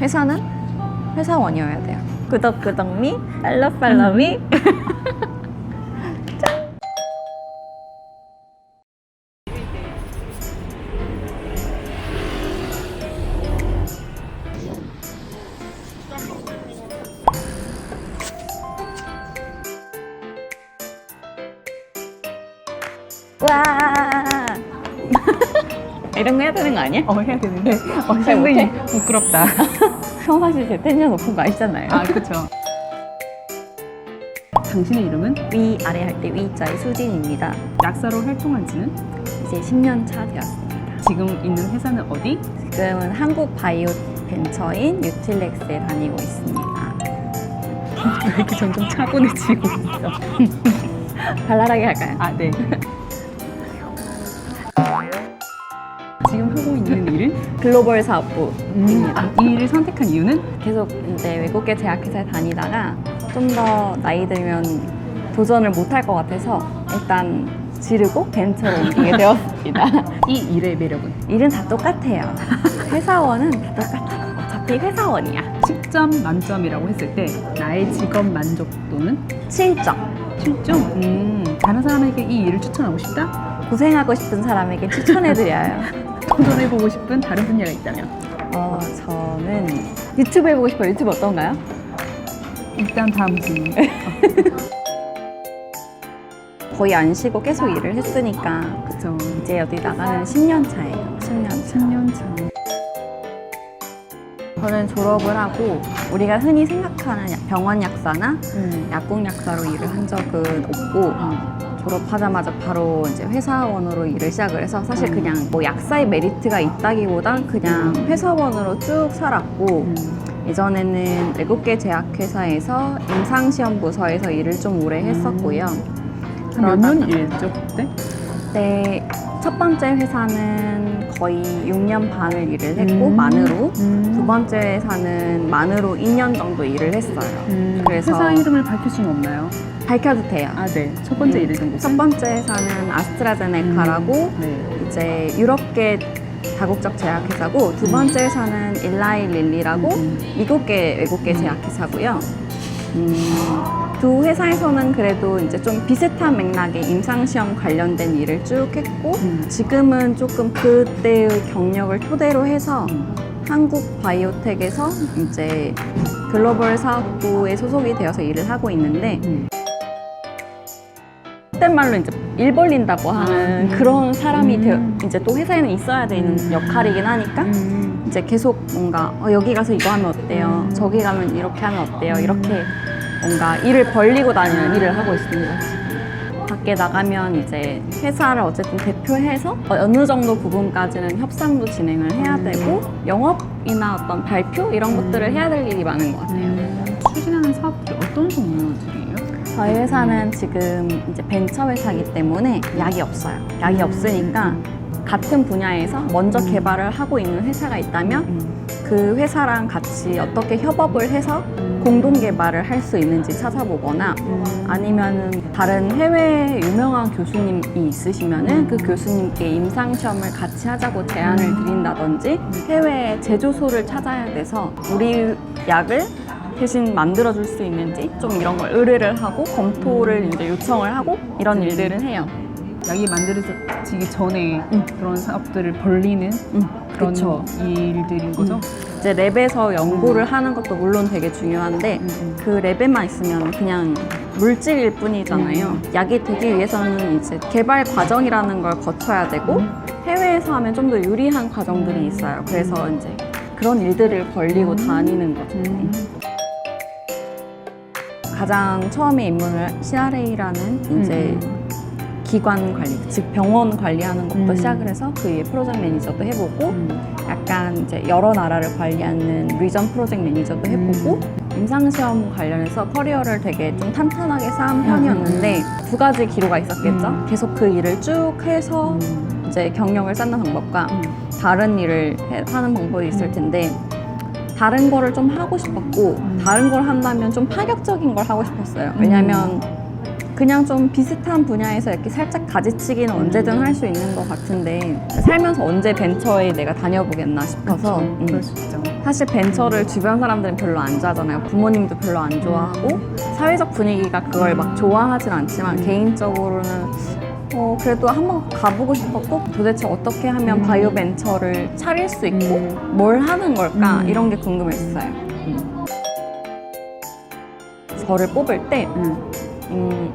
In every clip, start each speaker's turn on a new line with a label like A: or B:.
A: 회사는 회사원이어야 돼요. 구독미, 팔로미. 와. 이런 거 해야 되는 거 아니야?
B: 해야 되는데.
A: 잘 못해?
B: 부끄럽다.
A: 평상시 제 텐션 높은 거 아시잖아요.
B: 그쵸. 당신의 이름은?
A: 위, 아래 할 때 위자의 수진입니다.
B: 약사로 활동한 지는?
A: 이제 10년 차 되었습니다.
B: 지금 있는 회사는 어디?
A: 지금은 한국 바이오 벤처인 뉴틸렉스에 다니고 있습니다.
B: 왜 이렇게 점점 차분해지고 있어?
A: 발랄하게 할까요?
B: 네. 지금 하고 있는 일은?
A: 글로벌 사업부입니다.
B: 이 일을 선택한 이유는?
A: 계속 이제 외국계 제약회사에 다니다가 좀 더 나이 들면 도전을 못할 것 같아서 일단 지르고 벤처로 옮기게 되었습니다.
B: 이 일의 매력은?
A: 일은 다 똑같아요. 회사원은 다 똑같아. 어차피 회사원이야.
B: 10점 만점이라고 했을 때 나의 직업 만족도는?
A: 7점.
B: 7점? 다른 사람에게 이 일을 추천하고 싶다?
A: 고생하고 싶은 사람에게 추천해드려요.
B: 도전해보고 싶은 다른 분야가 있다면?
A: 저는 유튜브 해보고 싶어요. 유튜브 어떤가요?
B: 일단 다음 질문.
A: 거의 안 쉬고 계속 일을 했으니까
B: 그쵸.
A: 이제 어디 나가는 10년 차예요. 10년 차.
B: 10년 차.
A: 저는 졸업을 하고 우리가 흔히 생각하는 병원 약사나 약국 약사로 일을 한 적은 없고 졸업하자마자 바로 이제 회사원으로 일을 시작을 해서 사실 그냥 뭐 약사의 메리트가 있다기보단 그냥 회사원으로 쭉 살았고 예전에는 외국계 제약회사에서 임상시험 부서에서 일을 좀 오래 했었고요.
B: 몇 년 일했죠 그때?
A: 네, 첫 번째 회사는 거의 6년 반을 일을 했고 만으로 두 번째 회사는 만으로 2년 정도 일을 했어요. 그래서
B: 회사 이름을 밝힐 수는 없나요?
A: 밝혀도 돼요.
B: 네. 첫 번째 일을 한 곳은?
A: 첫 번째 회사는 아스트라제네카라고
B: 네.
A: 이제 유럽계 다국적 제약회사고 두 번째 회사는 일라이 릴리라고 미국계 외국계 제약회사고요. 두 회사에서는 그래도 이제 좀 비슷한 맥락의 임상시험 관련된 일을 쭉 했고 지금은 조금 그때의 경력을 토대로 해서 한국 바이오텍에서 이제 글로벌 사업부에 소속이 되어서 일을 하고 있는데 그땐 말로 이제 일 벌린다고 하는 그런 사람이 이제 또 회사에는 있어야 되는 역할이긴 하니까 이제 계속 뭔가 여기 가서 이거 하면 어때요? 저기 가면 이렇게 하면 어때요? 이렇게 뭔가 일을 벌리고 다니는 일을 하고 있습니다. 밖에 나가면 이제 회사를 어쨌든 대표해서 어느 정도 부분까지는 협상도 진행을 해야 되고 영업이나 어떤 발표 이런 것들을 해야 될 일이 많은 것 같아요.
B: 추진하는 사업들이 어떤 종류들이에요?
A: 저희 회사는 지금 이제 벤처 회사이기 때문에 약이 없어요. 약이 없으니까 같은 분야에서 먼저 개발을 하고 있는 회사가 있다면 그 회사랑 같이 어떻게 협업을 해서 공동 개발을 할 수 있는지 찾아보거나 아니면은 다른 해외 유명한 교수님이 있으시면은 그 교수님께 임상시험을 같이 하자고 제안을 드린다든지 해외 제조소를 찾아야 돼서 우리 약을 대신 만들어줄 수 있는지 좀 이런 걸 의뢰를 하고 검토를 이제 요청을 하고 이런 일들은 해요.
B: 약이 만들어지기 전에 그런 사업들을 벌리는 그런
A: 그쵸.
B: 일들인 거죠?
A: 이제 랩에서 연구를 하는 것도 물론 되게 중요한데 그 랩에만 있으면 그냥 물질일 뿐이잖아요. 약이 되기 위해서는 이제 개발 과정이라는 걸 거쳐야 되고 해외에서 하면 좀 더 유리한 과정들이 있어요. 그래서 이제 그런 일들을 벌리고 다니는 거죠. 가장 처음에 입문을 CRA라는 이제 기관 관리, 즉 병원 관리하는 것도 시작을 해서 그 위에 프로젝트 매니저도 해보고 약간 이제 여러 나라를 관리하는 리전 프로젝트 매니저도 해보고 임상시험 관련해서 커리어를 되게 좀 탄탄하게 쌓은 편이었는데 두 가지 기로가 있었겠죠. 계속 그 일을 쭉 해서 이제 경력을 쌓는 방법과 다른 일을 하는 방법이 있을 텐데 다른 거를 좀 하고 싶었고 다른 걸 한다면 좀 파격적인 걸 하고 싶었어요. 왜냐면 그냥 좀 비슷한 분야에서 이렇게 살짝 가지치기는 언제든 할 수 있는 것 같은데 살면서 언제 벤처에 내가 다녀보겠나 싶어서
B: 그럴 수 있죠.
A: 사실 벤처를 주변 사람들은 별로 안 좋아하잖아요. 부모님도 별로 안 좋아하고 사회적 분위기가 그걸 막 좋아하진 않지만 개인적으로는 그래도 한번 가보고 싶었고 도대체 어떻게 하면 바이오 벤처를 차릴 수 있고 뭘 하는 걸까 이런 게 궁금했어요. 저를 뽑을 때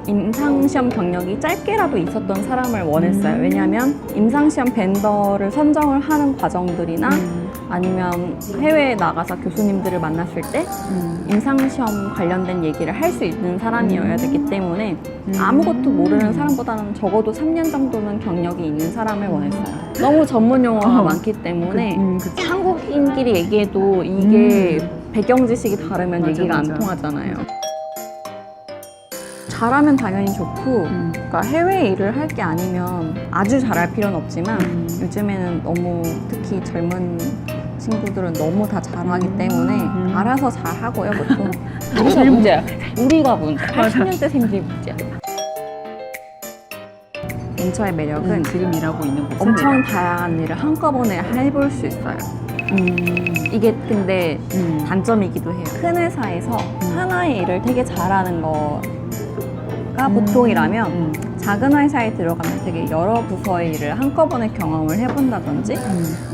A: 임상시험 경력이 짧게라도 있었던 사람을 원했어요. 왜냐하면 임상시험 벤더를 선정을 하는 과정들이나 아니면 해외에 나가서 교수님들을 만났을 때 임상시험 관련된 얘기를 할 수 있는 사람이어야 되기 때문에 아무것도 모르는 사람보다는 적어도 3년 정도는 경력이 있는 사람을 원했어요. 너무 전문 용어가 많기 때문에 한국인끼리 얘기해도 이게 배경 지식이 다르면
B: 맞아,
A: 얘기가
B: 맞아.
A: 안 통하잖아요. 잘하면 당연히 좋고 그러니까 해외 일을 할 게 아니면 아주 잘할 필요는 없지만 요즘에는 너무 특히 젊은 친구들은 너무 다 잘하기 때문에 알아서 잘하고요. 보통 우리가 문제야. 우리가 문제. 80년대생들이 문제야. 벤처의 매력은
B: 지금 일하고 있는 곳의
A: 엄청
B: 매력.
A: 다양한 일을 한꺼번에 해볼 수 있어요. 이게 근데 단점이기도 해요. 큰 회사에서 하나의 일을 되게 잘하는 거가 보통이라면 작은 회사에 들어가면 되게 여러 부서의 일을 한꺼번에 경험을 해본다든지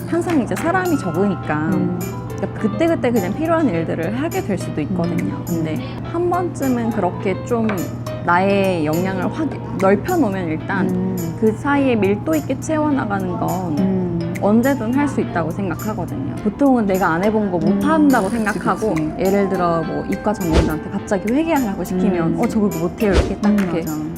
A: 항상 이제 사람이 적으니까 그러니까 그때그때 그냥 필요한 일들을 하게 될 수도 있거든요. 근데 한 번쯤은 그렇게 좀 나의 역량을 확 넓혀놓으면 일단 그 사이에 밀도 있게 채워나가는 건 언제든 할 수 있다고 생각하거든요. 보통은 내가 안 해본 거 못한다고 생각하고
B: 그치.
A: 예를 들어 뭐 이과 전공자한테 갑자기 회계하라고 시키면 저걸 못해요 이렇게 딱 이렇게
B: 맞아.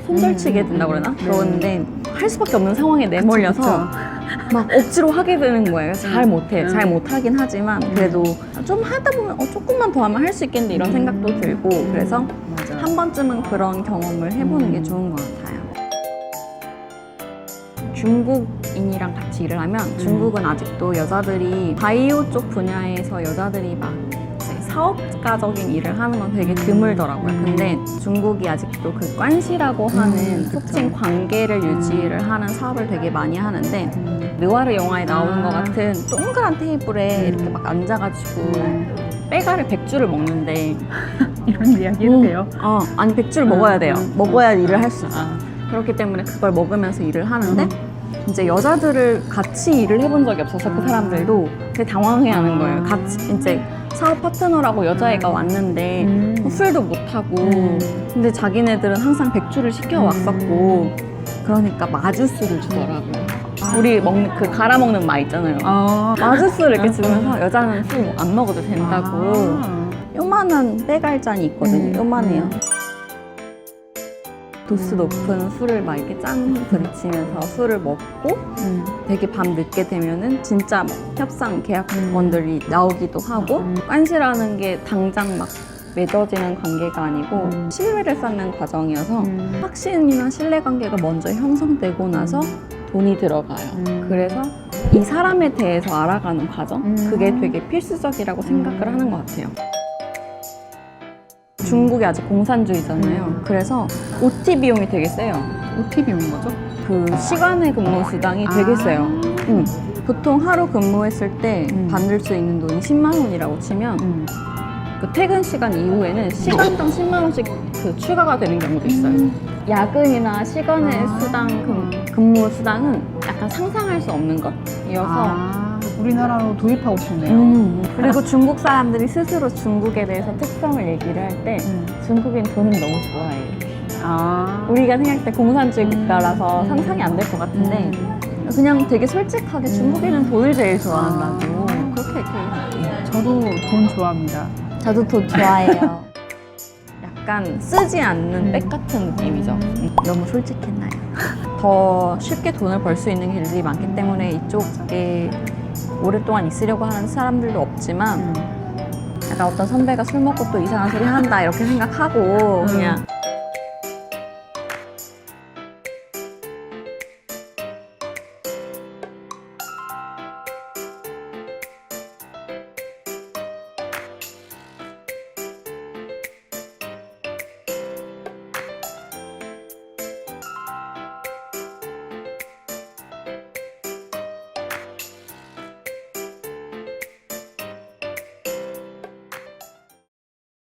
A: 손절치게 된다고 그러나? 그러는데 할 수밖에 없는 상황에 내몰려서
B: 그쵸.
A: 막 억지로 하게 되는 거예요. 잘 못해요. 잘 못하긴 하지만 그래도 좀 하다 보면 조금만 더 하면 할 수 있겠는데 이런 생각도 들고 그래서
B: 맞아.
A: 한 번쯤은 그런 경험을 해보는 게 좋은 것 같아요. 중국인이랑 같이 일을 하면 중국은 아직도 여자들이 바이오 쪽 분야에서 여자들이 막 이제 사업가적인 일을 하는 건 되게 드물더라고요. 근데 중국이 아직도 그 관시라고 하는 속칭 관계를 유지를 하는 사업을 되게 많이 하는데 느와르 영화에 나오는 것 같은 동그란 테이블에 이렇게 막 앉아가지고 빼가를 100줄을 먹는데
B: 이런 이야기 해도 돼요?
A: 아니 100줄 먹어야 돼요. 먹어야 일을 할 수 있어요.
B: 아.
A: 그렇기 때문에 그걸 먹으면서 일을 하는데 이제 여자들을 같이 일을 해본 적이 없어서 그 사람들도 되게 당황해하는 거예요. 같이 이제 사업 파트너라고 여자애가 왔는데 술도 못하고 근데 자기네들은 항상 100줄을 시켜왔었고 그러니까 마주스를 주더라고요. 우리 먹는 그 갈아 먹는 마 있잖아요. 마주스를 이렇게 주면서 여자는 술 안 먹어도 된다고 요만한 빼갈잔이 있거든요. 요만해요. 도수 높은 술을 막 이렇게 짠 들이치면서 술을 먹고 되게 밤 늦게 되면은 진짜 막 협상 계약권들이 나오기도 하고 관시라는 게 당장 막 맺어지는 관계가 아니고 신뢰를 쌓는 과정이어서 확신이나 신뢰관계가 먼저 형성되고 나서 돈이 들어가요. 그래서 이 사람에 대해서 알아가는 과정 그게 되게 필수적이라고 생각을 하는 것 같아요. 중국이 아직 공산주의잖아요. 그래서 OT 비용이 되게 세요.
B: OT 비용인 거죠?
A: 그 시간의 근무 수당이 되게 세요. 보통 하루 근무했을 때 받을 수 있는 돈이 10만 원이라고 치면 그 퇴근 시간 이후에는 시간당 10만 원씩 그 추가가 되는 경우도 있어요. 야근이나 시간의 수당, 근무 수당은 약간 상상할 수 없는 것이어서
B: 우리나라로 도입하고 싶네요.
A: 그리고 중국 사람들이 스스로 중국에 대해서 특성을 얘기를 할 때 중국인 돈을 너무 좋아해요. 우리가 생각할 때 공산주의 국가라서 상상이 안 될 것 같은데 그냥 되게 솔직하게 중국인은 돈을 제일 좋아한다고 그렇게 얘기해요.
B: 저도 돈 좋아합니다.
A: 저도 돈 좋아해요. 약간 쓰지 않는 백 같은 느낌이죠. 너무 솔직했나요? 더 쉽게 돈을 벌 수 있는 길들이 많기 때문에 이쪽에 오랫동안 있으려고 하는 사람들도 없지만 약간 어떤 선배가 술 먹고 또 이상한 소리 한다 이렇게 생각하고 그냥